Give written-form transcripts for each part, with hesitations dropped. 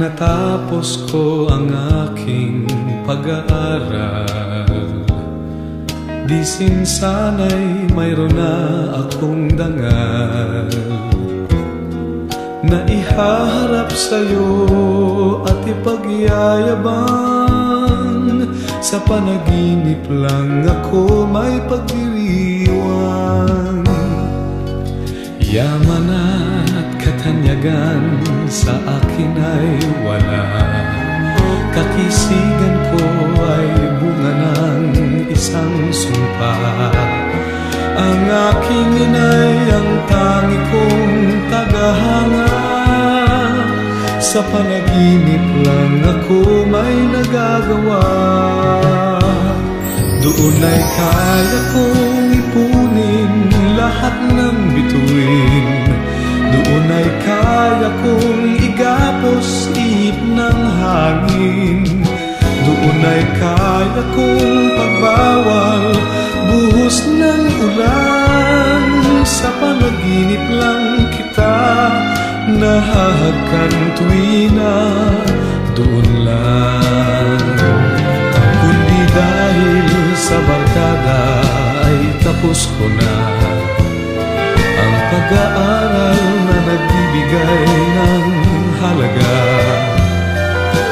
natapos ko ang aking pag-aaral, di sana'y mayroon na akong dangal na ihaharap sa'yo at ipagyayabang. Sa panaginip lang ako may pagdiriwang. Yaman at katanyagan sa akin ay wala, kakisigan ko ay bunga ng isang sumpa. Ang aking inay ang tangi kong tagahanga, sa panaginip lang ako may nagagawa. Doon ay kaya kong ipunin lahat ng bituin, doon ay kaya kong igapos ihip ng hangin, doon ay kaya kong pagbawal buhos ng ulan. Sa panaginip lang kita nahahagkan tuwina, doon lang. Kundi dahil sa barkada ay tapos ko na ang pag-aaral na nagbibigay ng halaga.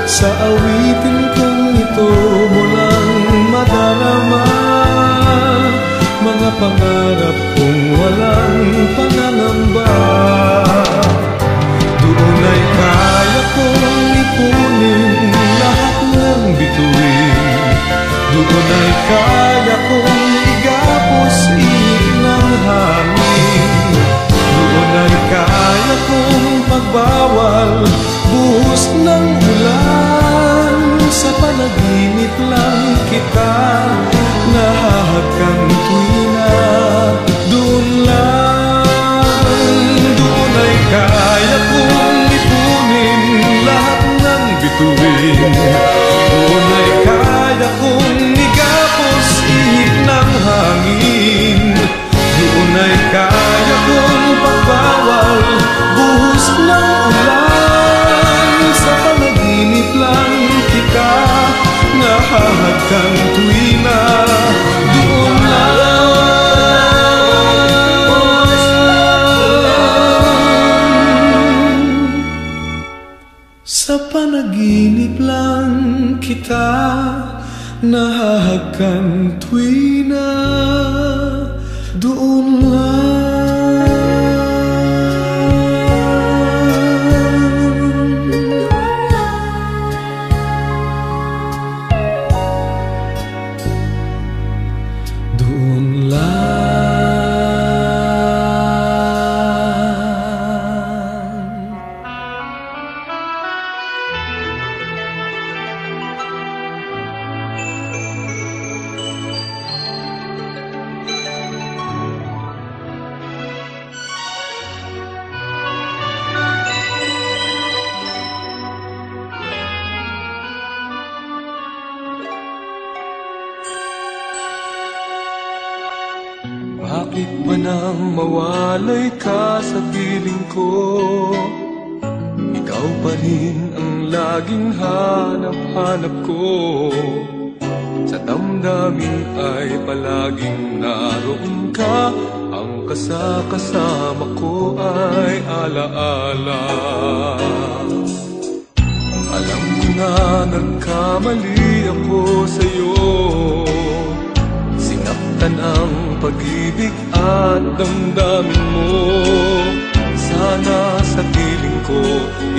Sa awitin kong ito mo lang madarama mga pangarap kong walang pangangamba. Doon ay kaya kong ipunin lahat ng bituin, doon ay kaya kong igapos ihip ng hangin, doon ay kaya kong pagbawal buhos ng ulan. Sa panaginip lang kita nahahagkan tuwina, doon lang. Doon ay kaya kong ipunin lahat ng bituin, doon ay kaya kong igapos ihip ng hangin, doon ay kaya kong pagbawal buhos ng ulan. Sa panaginip lang kita nahahagkan tuwina, doon lang. Sa panaginip lang kita nahahagkan tuwina, doon lang. Doon lang. Bakit ba nang mawalay ka sa piling ko? Ikaw pa rin ang laging hanap-hanap ko. Sa damdamin ay palaging naroon ka, ang kasama ko ay alaala. Alam ko na nagkamali ako sa'yo, sinaktan ang pag-ibig at damdamin mo. Sana sa piling ko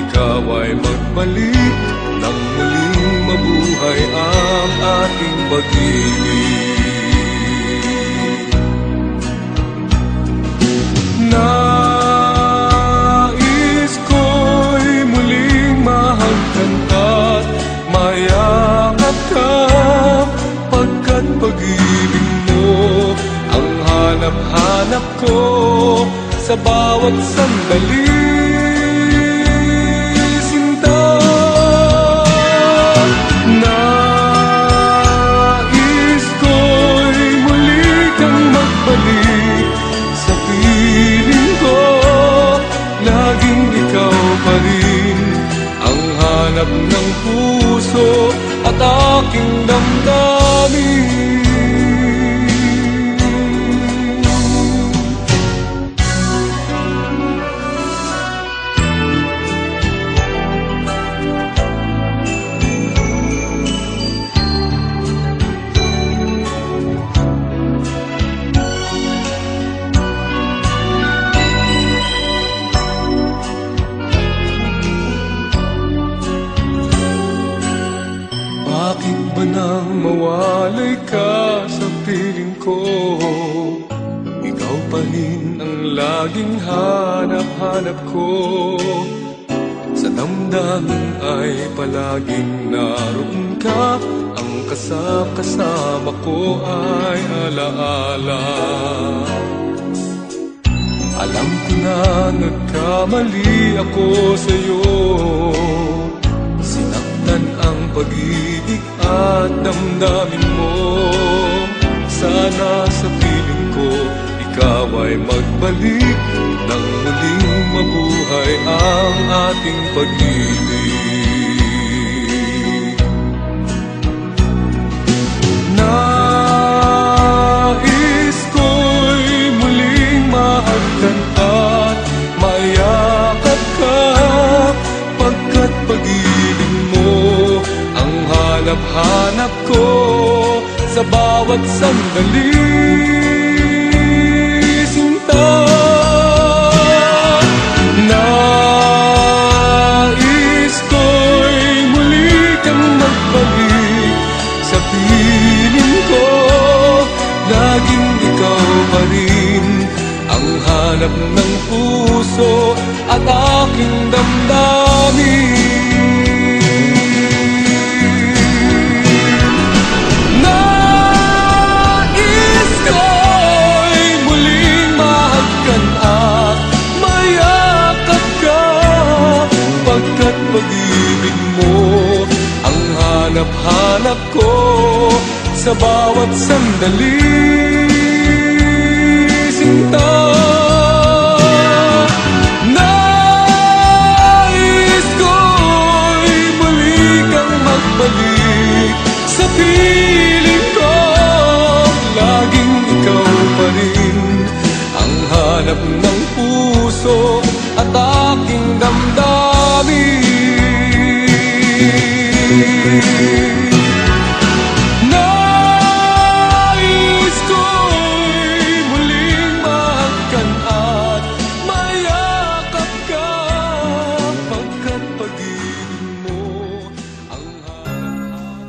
ikaw ay magbalik, nang muling mabuhay ang ating pag-ibig. Nais ko'y muling mahagkan ka't mayakap ka, pagkat pag-ibig mo ang hanap-hanap ko sa bawat sandali. Sinta, nais ko'y muli kang magbalik sa piling ko, laging ikaw pa rin ang hanap puso at aking damdamin. Bakit ba nang mawalay ka sa piling ko? Ikaw pa rin ang laging hanap-hanap ko. Sa damdamin ay palaging naroon ka. Ang kasama ko ay alaala. Alam ko na nagkamali ako sa'yo. Sinaktan ang pag-ibig at damdamin mo. Sana sa piling ko ikaw ay magbalik nang muling mabuhay ang ating pag-ibig. Nais ko'y muling mahagkan at mayakap ka, pagkat pag-ibig mo ang hanap-hanap ko sa bawat sandali. Sinta, nais ko'y muli kang magbalik sa piling ko. Laging ikaw pa rin ang hanap ng puso at aking damdamin. Pagkat pag-ibig mo ang hanap-hanap ko sa bawat sandali. Sinta, nais ko'y muli kang magbalik sa piling ko. Laging ikaw pa rin ang hanap ng puso at aking damdamin. Nais ko'y muling mahagkan at mayakap ka, pagkat pag-ibig mo ang hanap-hanap.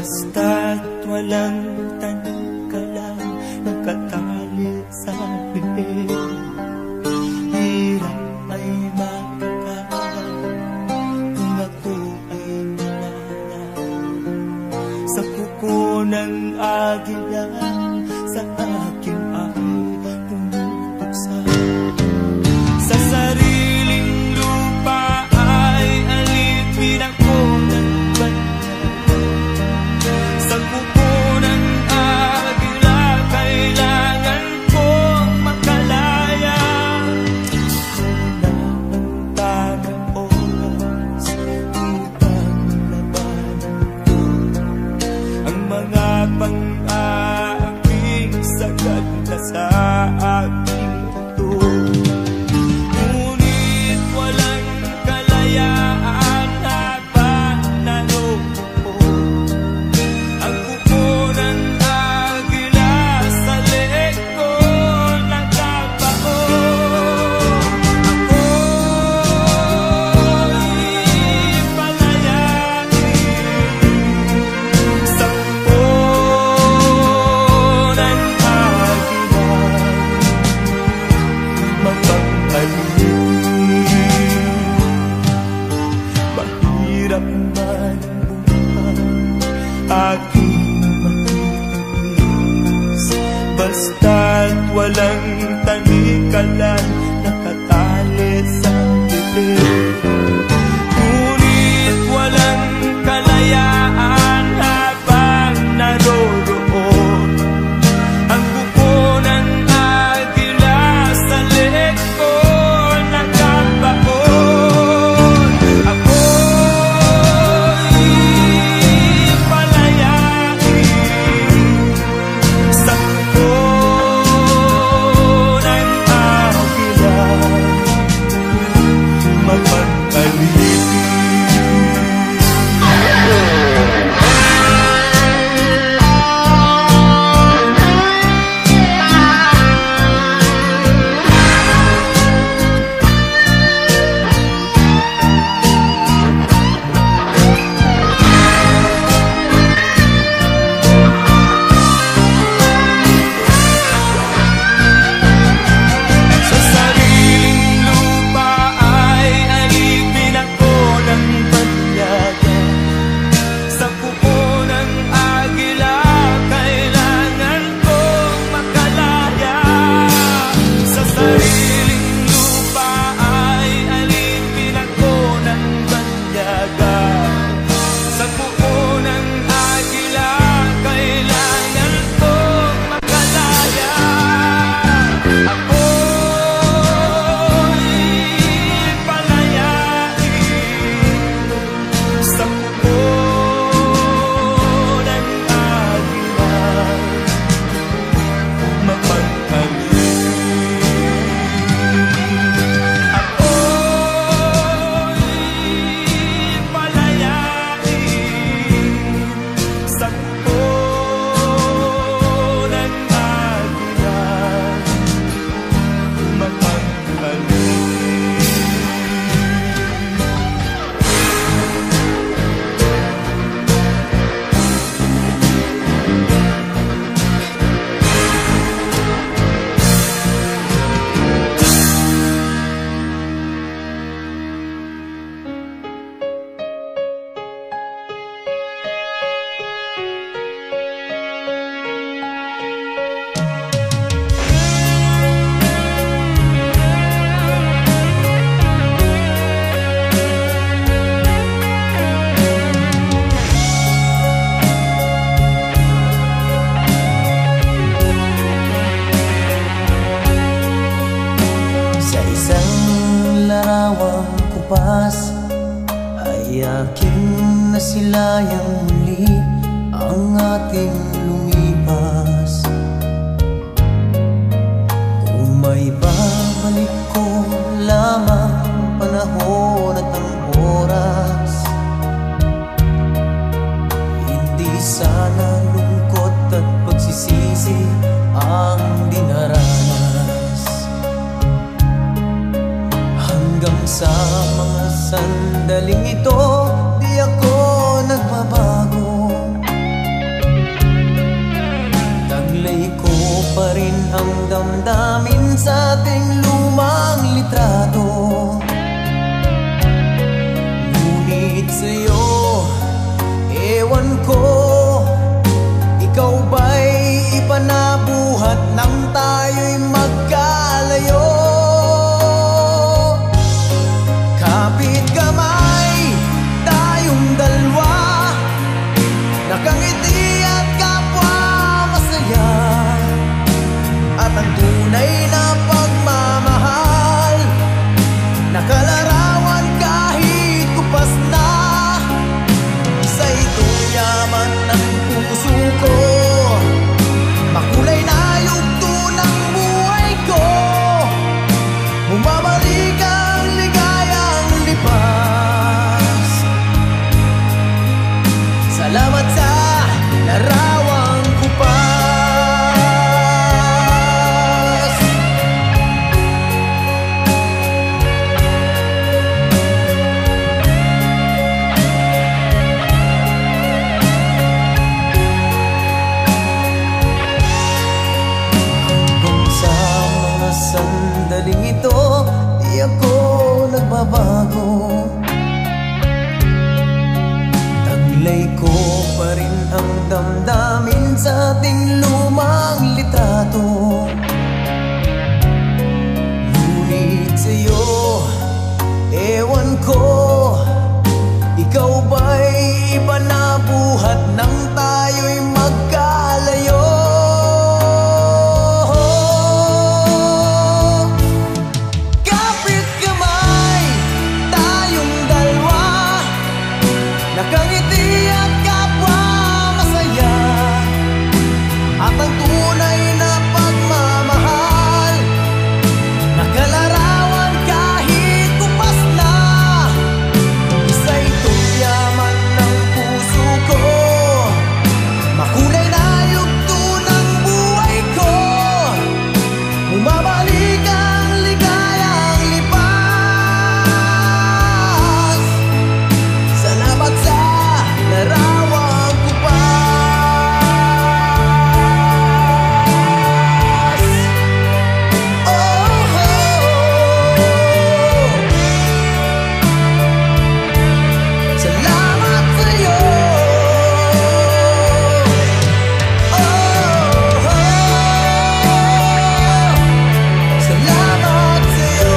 Basta't walang tanong ka lang, nakatali sa bibig. Hirap ay makakaal kung ako ay nawala sa kuko ng agila, sa aking ay pumutuksa. Sa sariling lupa ay alipin ako ng sa kuko ng agila, kailangan kong makalaya. Wala ang tamang oras upang labanan ko ang mga pang-aabing sagad na sa aking puto. Ngunit walang kalayaan habang naroon ang kuko ng agila sa leeg ko nagkabaon. Ako'y palayain sa kuko ng agila, mapag-alin. Mahirap man buhay aking matitiis, basta't walang tanikalan, nakatali sa bibig. Ngunit walang kalayaan habang naroroon ang kuko ng agila sa leeg ko nagkabaon. Ako'y palayain sa kuko ng agila, mapag-alin. Sa sariling lupa ay alipin ako ng banyaga, sa kuko ng agila, kailangan kong makalaya. Sa sariling lupa ay alipin ako ng banyaga, sa kuko ng agila, kailangan kong makalaya. Ako'y palayain sa kuko ng agila, mapag-alin. Ako'y palayain sa kuko ng agila, mapag-alin. Sa isang larawang kupas ay aking nasilayang muli ang ating lumipas. Kung may babalik ko lamang ang panahon at ang oras, hindi sana lungkot at pagsisisi ang dinaranas. Hanggang sa mga sandaling ito, di ako nagbabago. ang damdamin sa ating lumang litrato. Ngunit sa'yo, ewan ko, ikaw ba'y iba na buhat nang tayo'y magkalayo? Kapit kamay, tayong dalawa, nakangiti at kapwa masaya. At ang tunay na pagmamahal, nakalarawan kahit kupas na. Isa itong yaman ng puso ko, makulay na yugto ng buhay ko. Bumabalik ang ligayang lipas. Salamat sa larawang kupas. Sandaling ito, di ako nagbabago. Taglay ko pa rin ang damdamin sa ating lumang litrato. Ngunit sa'yo, ewan ko, ikaw ba'y iba na buhat nang tayo'y magkalayo? Nakangiti at kapwa masaya. At ang tunay na pagmamahal, nakalarawan kahit kupas na. Isa itong yaman ng puso ko, makulay na yugto ng buhay ko. Bumabalik ang ligayang lipas. Salamat sa larawang kupas. Oh, oh, oh. Salamat sa'yo. Oh, oh. Salamat sa'yo.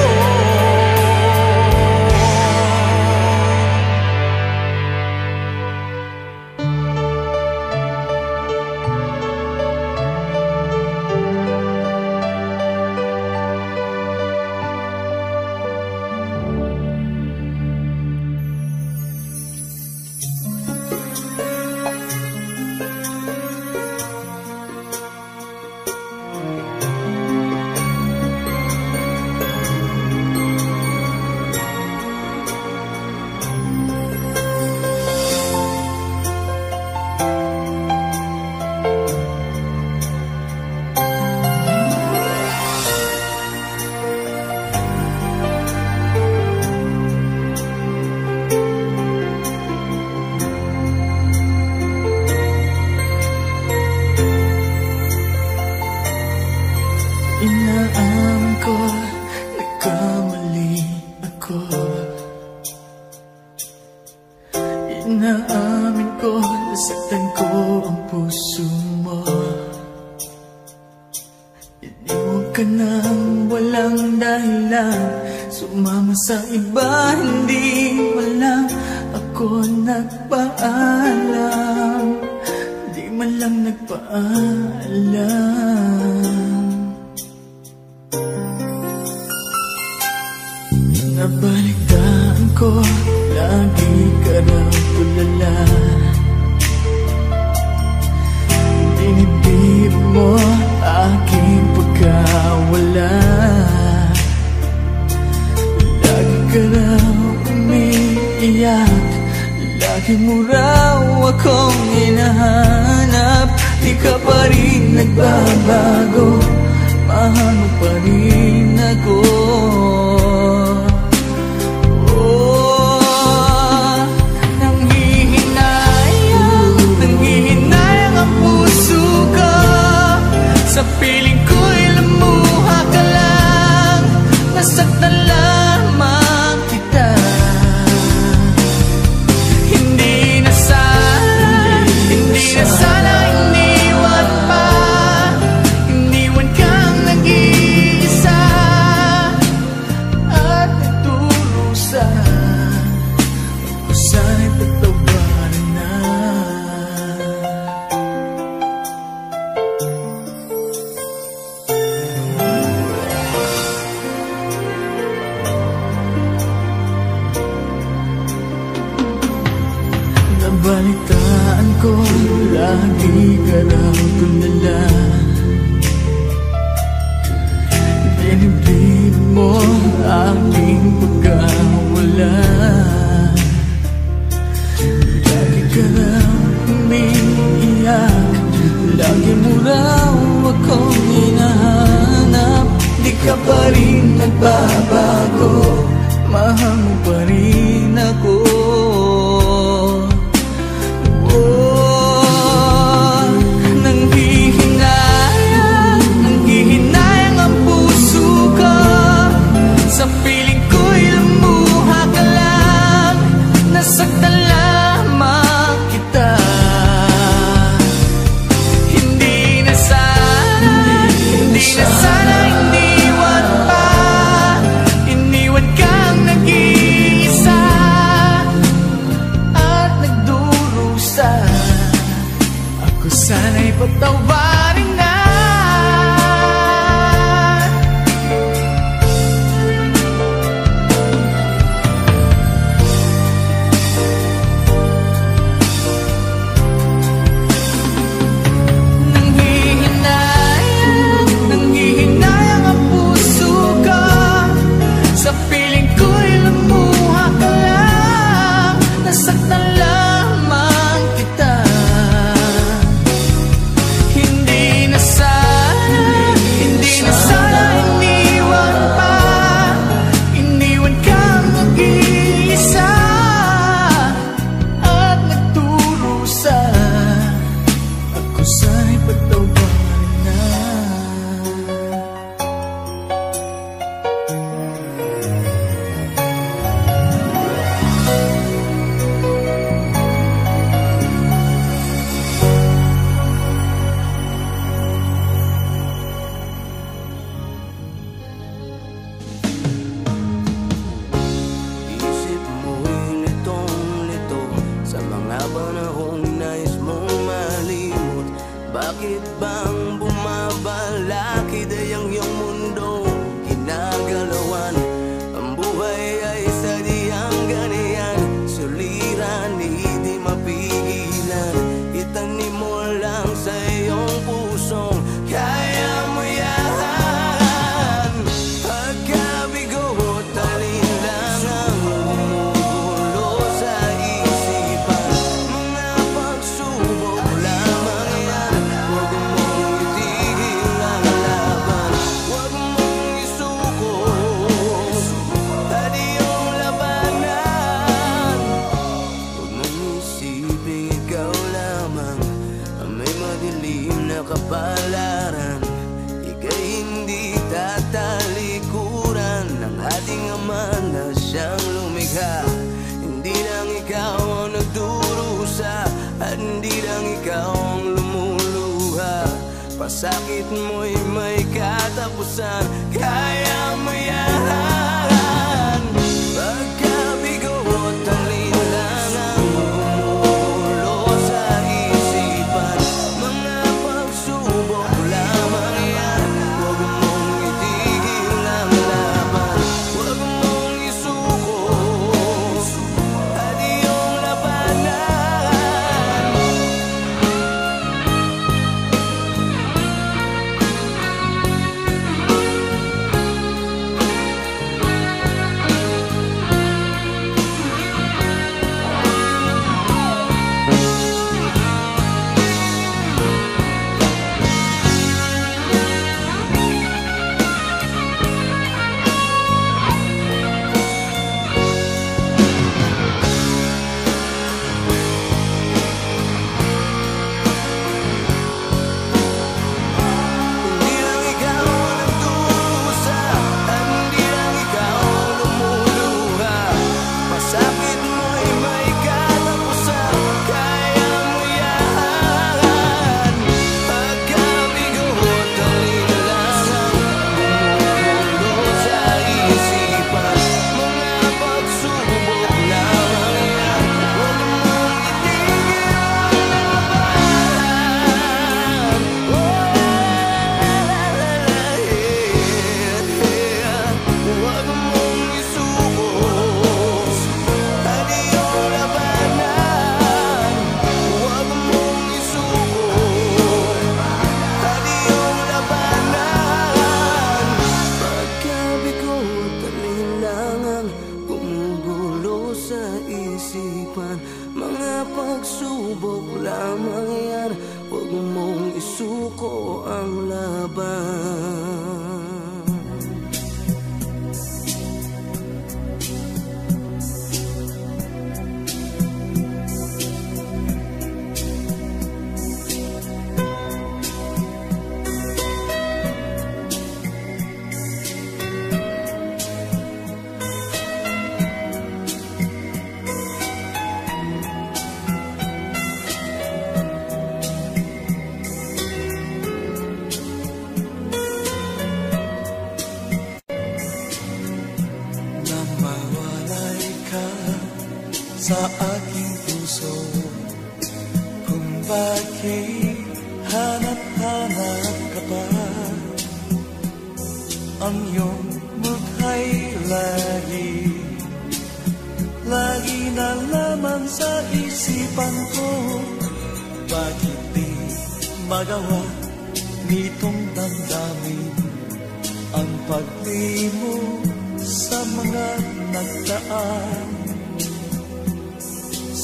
Inaamin ko, nagkamali ako. Inaamin ko, nasaktan ko ang puso mo. Iniwan ka nang walang dahilan, sumama sa iba, hindi mo lang ako nagpaalam. Di man lang nagpaalam. Nabalitaan ko, lagi ka raw tulala. Binibiro mo aking pagkawala. Lagi ka raw umiiyak, lagi mo raw akong hinahanap. Di ka pa rin nagbabago, mahal mo pa rin ako. Nanghihinayang ang puso ko, sa piling ko'y Hindi na sana iniwan pa, iniwan kang nag-iisa at nagdurusa. Ako sana'y patawarin na. Nanghihinayang ang puso ko, sa piling ko'y lumuha ka lang, nasaktan lamang kita. Hindi na sana iniwan pa, iniwan kang nag-iisa at nagdurusa. Ako sana'y patawarin na. Isip mo'y litong-lito sa mga panahong nais mong malimot. Bakit bang bumabalakid ay ang iyong mundo ginagalawan? Ang buhay ay sadyang ganyan, suliran hindi mapigilan. Itanim mo lang sa iyong pusong kaya mo yan. Pagkabigo talin lang ang gumugulo sa isipan. Mga pagsubok lamang yan, huwag mong itigil ang laban. Huwag mong isuko at iyong labanan. Huwag mong isipin ikaw lamang ang may madilim na kapalaran. Ika'y hindi tatalikuran ng ating Ama na siyang lumikha. Hindi lang ikaw ang nagdurusa at hindi lang ikaw ang lumuluha. Pasakit mo'y may katapusan, kaya mo yan. Pagkabigo talin lang ang gumugulo sa isipan. Mga pagsubok lamang yan, huwag mong itigil ang laban. Huwag mong isuko at iyong labanan. sa aking puso. Kung bakit hanap-hanap ka pa, ang iyong mukha'y lagi na lamang sa isipan ko. Bakit di magawa nitong damdamin ang paglimo sa mga nagdaan?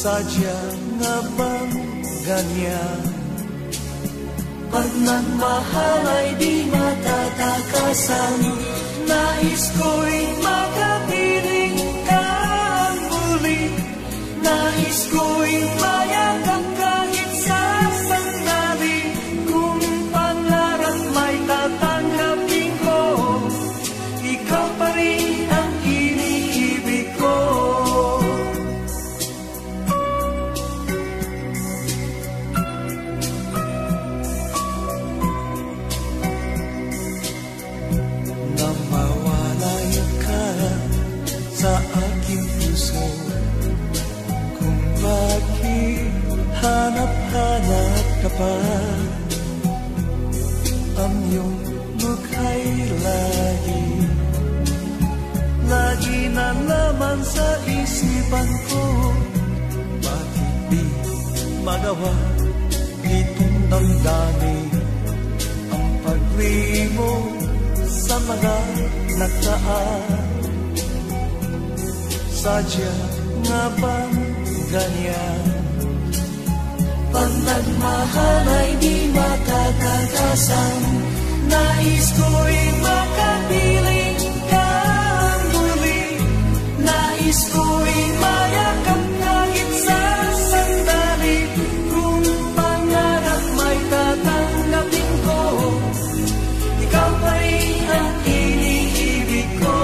Sadya nga bang ganyan? Pag nagmahal ay di matatakasan, nais ko'y makapiling ka muli. Nais ko'y mayakap kahit sa sandali. Kung pangarap may tatanggapin ko, ikaw pa rin ang iniibig ko. Sa aking puso, kung bakit hanap-hanap ka pa, ang iyong mukha'y lagi na naman sa isipan ko. Bakit di magawa nitong damdamin ang paglimo sa mga nagdaan? Sadya nga bang ganyan? Pag nagmahal ay di matatakasan, nais ko'y makapiling ka muli. Nais ko'y mayakap kahit sa sandali. Kung pangarap may tatanggapin ko, ikaw pa rin ang iniibig ko.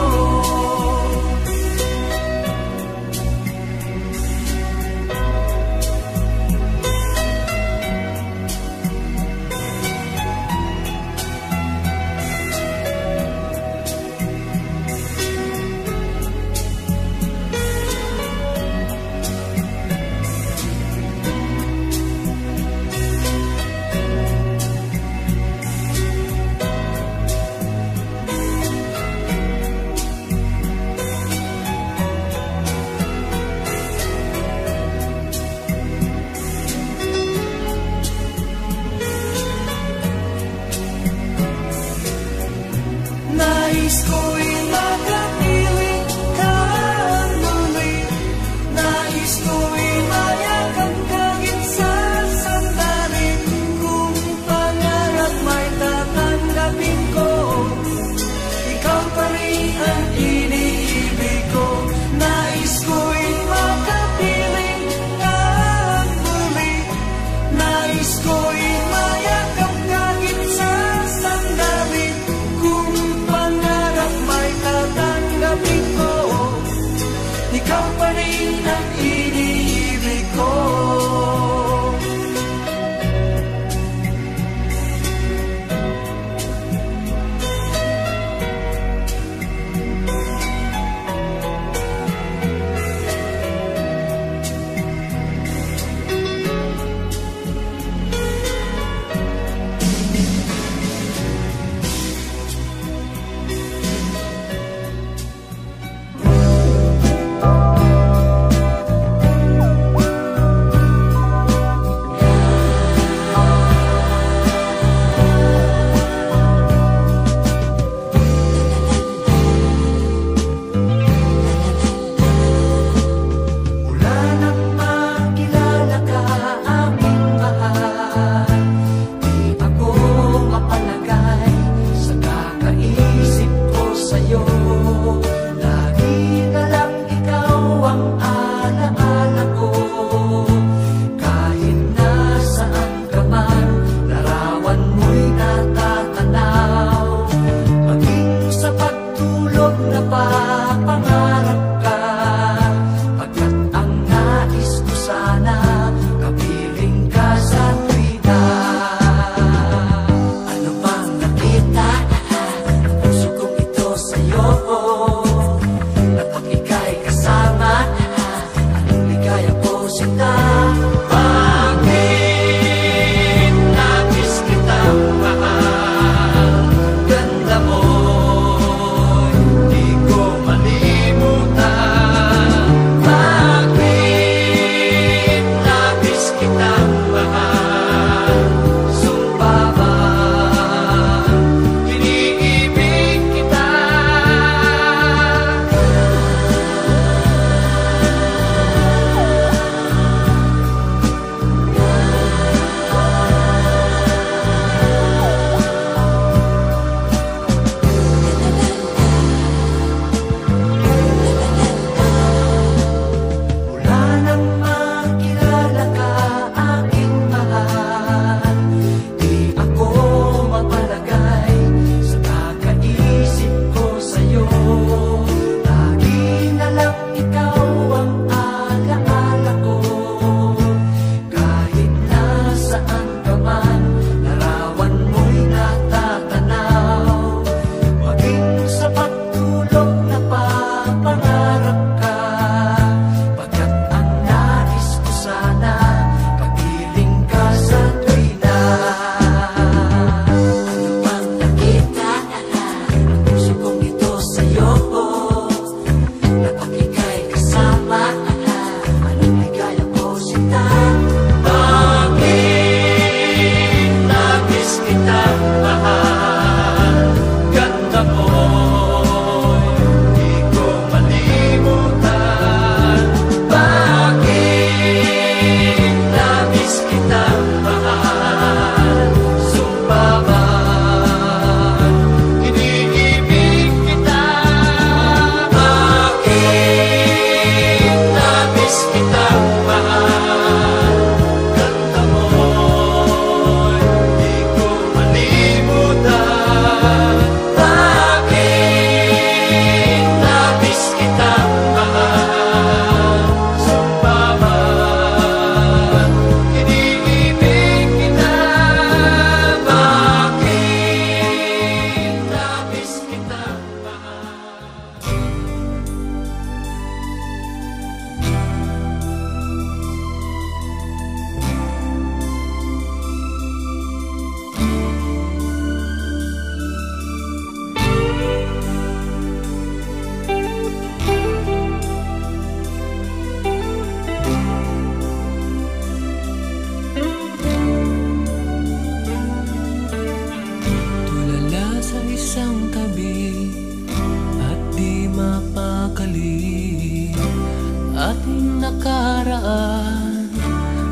nakaraan,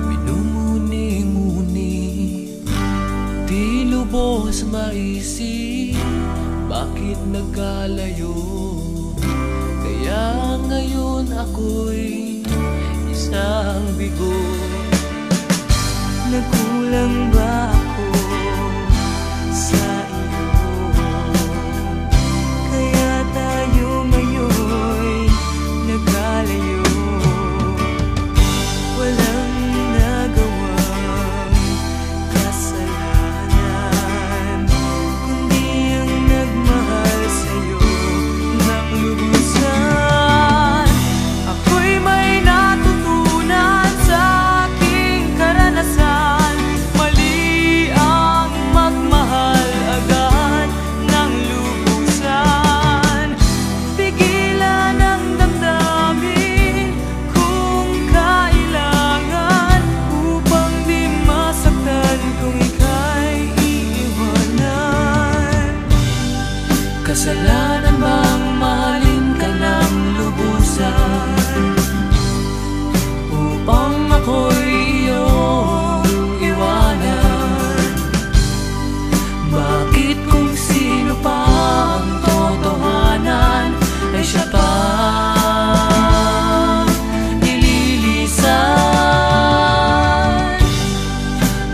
minumuni-muni, di lubos maisip, bakit nagkalayo? Kaya ngayon ako'y isang bigo. Nagkulang ba ako sa iyo? Kaya tayo ngayon'y nagkalayo. Walang nagawang kasalanan, kundi ang nagmahal sa'yo ng lubusan. Ako'y may natutunan sa aking karanasan. Mali ang magmahal agad ng lubusan. Pigilan ang damdamin kung kailangan, upang di masaktan kung ika'y iiwanan. Kasalanan bang mahalin ka ng lubusan, upang ako'y iyong iwanan? Bakit kung sino pa ang totohanan ay siya pa nililisan?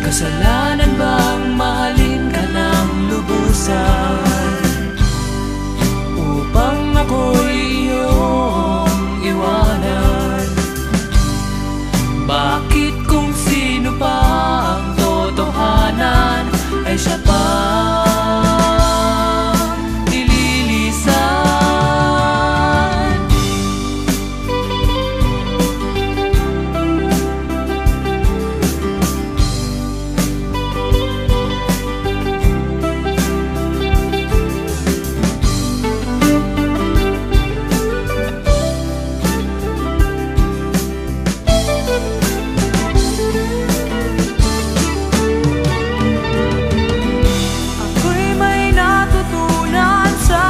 Kasalanan bang mahalin ka ng lubusan, upang ako'y iyong iwanan? Bakit kung sino pa ang totohanan ay siya pa nililisan? Ako'y may natutunan sa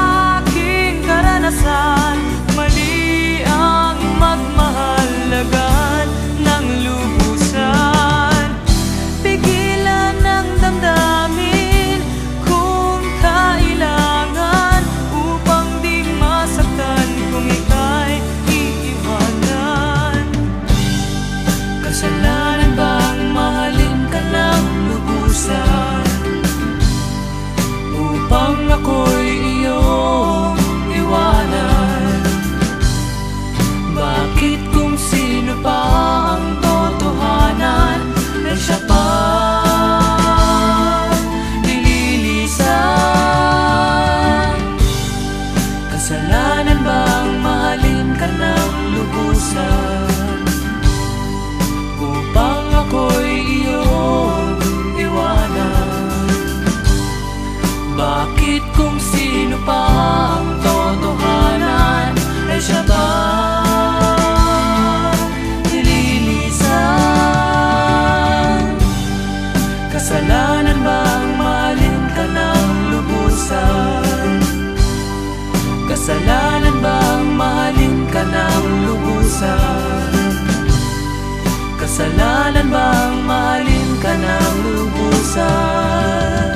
aking karanasan. Mali ang magmahal agad ng lubusan. Pigilan ang damdamin kung kailangan, upang di masaktan kung ika'y iiwanan. Kasalanan bang mahalin ka ng lubusan, upang ako'y iyong iwanan? Bakit kung sino pa ang totohanan ay siya pa nililisan? Kasalanan bang mahalin ka ng lubusan, upang ako'y iyong iwanan? Bakit kung sino pa ang totohanan ay siya pa nililisan? Kasalanan bang mahalin ka ng lubusan? Kasalanan bang mahalin ka ng lubusan? Kasalanan bang mahalin ka ng lubusan?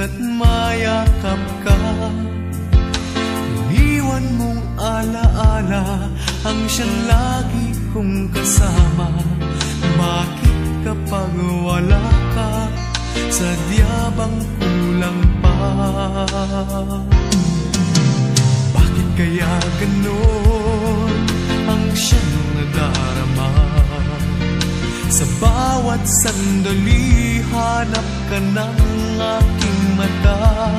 at mayakap ka. Iniwan mong alaala ang siyang lagi kong kasama. Bakit kapag wala ka, sadya bang kulang pa? Bakit kaya ganon ang siyang nadarama? Sa bawat sandali, hanap ka ng aking mata.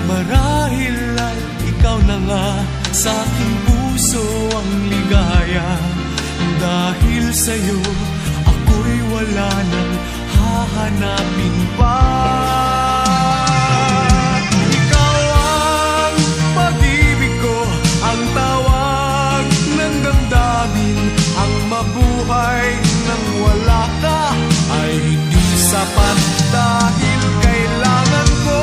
Marahil ay ikaw na nga sa aking puso ang ligaya. Dahil sa'yo, ako'y wala nang hahanapin pa. Ikaw ang pag-ibig ko, ang tawag ng damdamin. Ang mabuhay nang wala ka ay hindi sapat. Dahil kailangan ko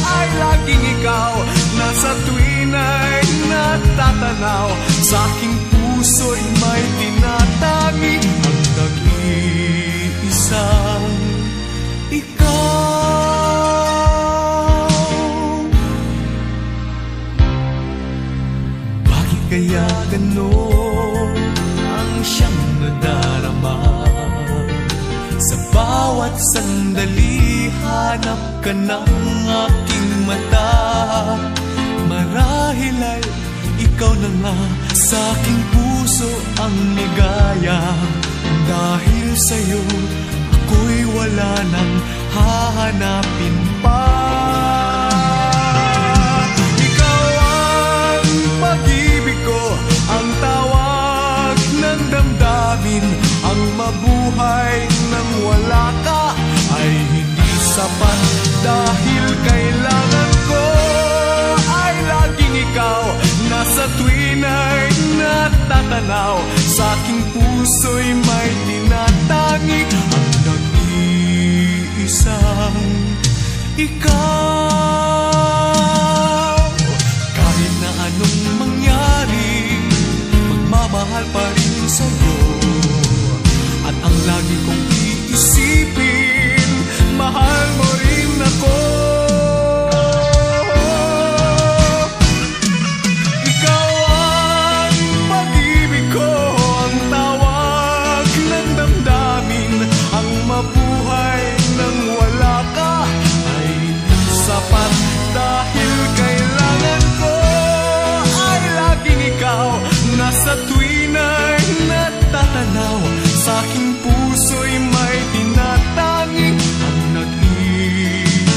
ay laging ikaw, na sa tuwin ay natatanaw. Sa aking puso'y may tinatangi ang nag-iisang ikaw. Bakit kaya ganon ang siyang nadarama? Sa bawat sandali, hanap ka ng aking mata. Marahil ay ikaw na nga sa aking puso ang ligaya. Dahil sa'yo, ako'y wala nang hahanapin pa. Ikaw ang pag-ibig ko, ang tawag ng damdamin. Ang mabuhay nang wala ka ay hindi sapat. Dahil kailangan ko ay laging ikaw, na sa tuwin ay natatanaw. Sa aking puso'y may tinatangi ang nag-iisang ikaw. Kahit na anong mangyari, magmamahal pa rin sa'yo. At ang lagi kong iisipin, mahal mo rin ako. Ikaw ang pag-ibig ko, ang tawag ng damdamin. Ang mabuhay nang wala ka ay hindi sapat. Dahil kailangan ko ay laging ikaw, na sa tuwin ay natatanaw. Sa aking puso'y may tinatangi ang nag-iisang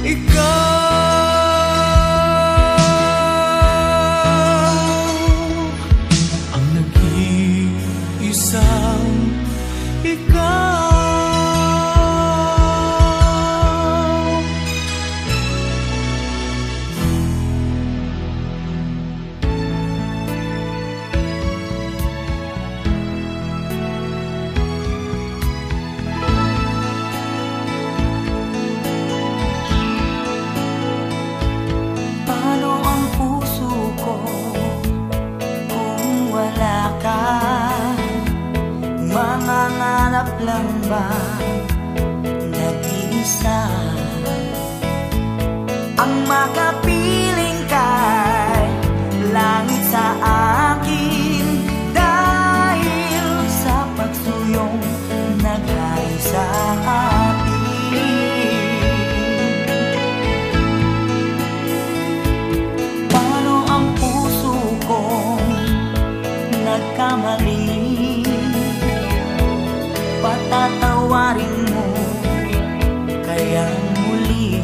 ikaw. Ang nag-iisang ikaw. Mangangarap lang ba nag-iisa ang makapiling kay langit sa akin? Dahil sa pagsuyong naghay sa atin, paano ang puso kong nagkamali? Patatawarin mo kaya muli.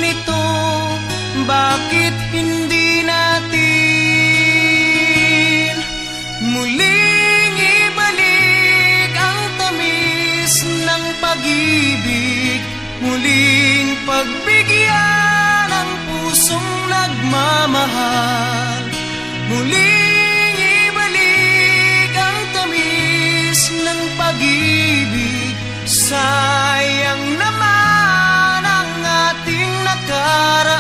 nito, bakit hindi natin muling ibalik ang tamis ng pag-ibig, muling pagbigyan ang pusong nagmamahal, muling ibalik ang tamis ng pag-ibig. Sayang naman ang ating nakaraan.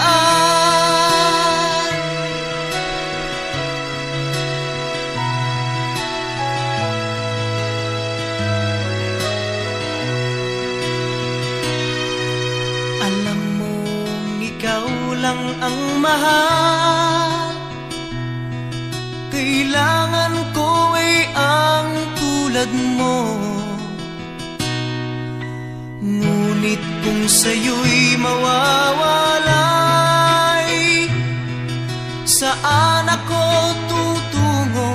Alam mong ikaw lang ang mahal, kailangan ko ay ang tulad mo. Ngunit kung sa'yo'y mawawalay, saan ako tutungo?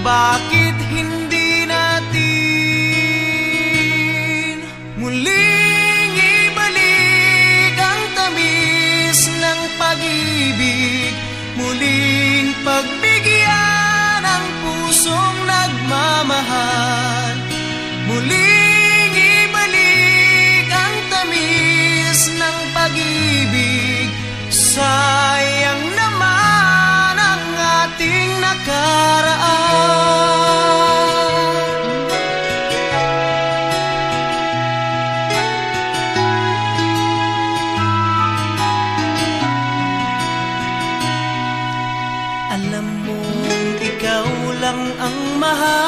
Bakit hindi natin muling ibalik ang tamis ng pag-ibig, muling pagbigyan ang pusong nagmamahal, muling ibalik ang tamis ng pag-ibig. Sayang naman ang ating nakaraan. Alam mong ikaw lang ang mahal,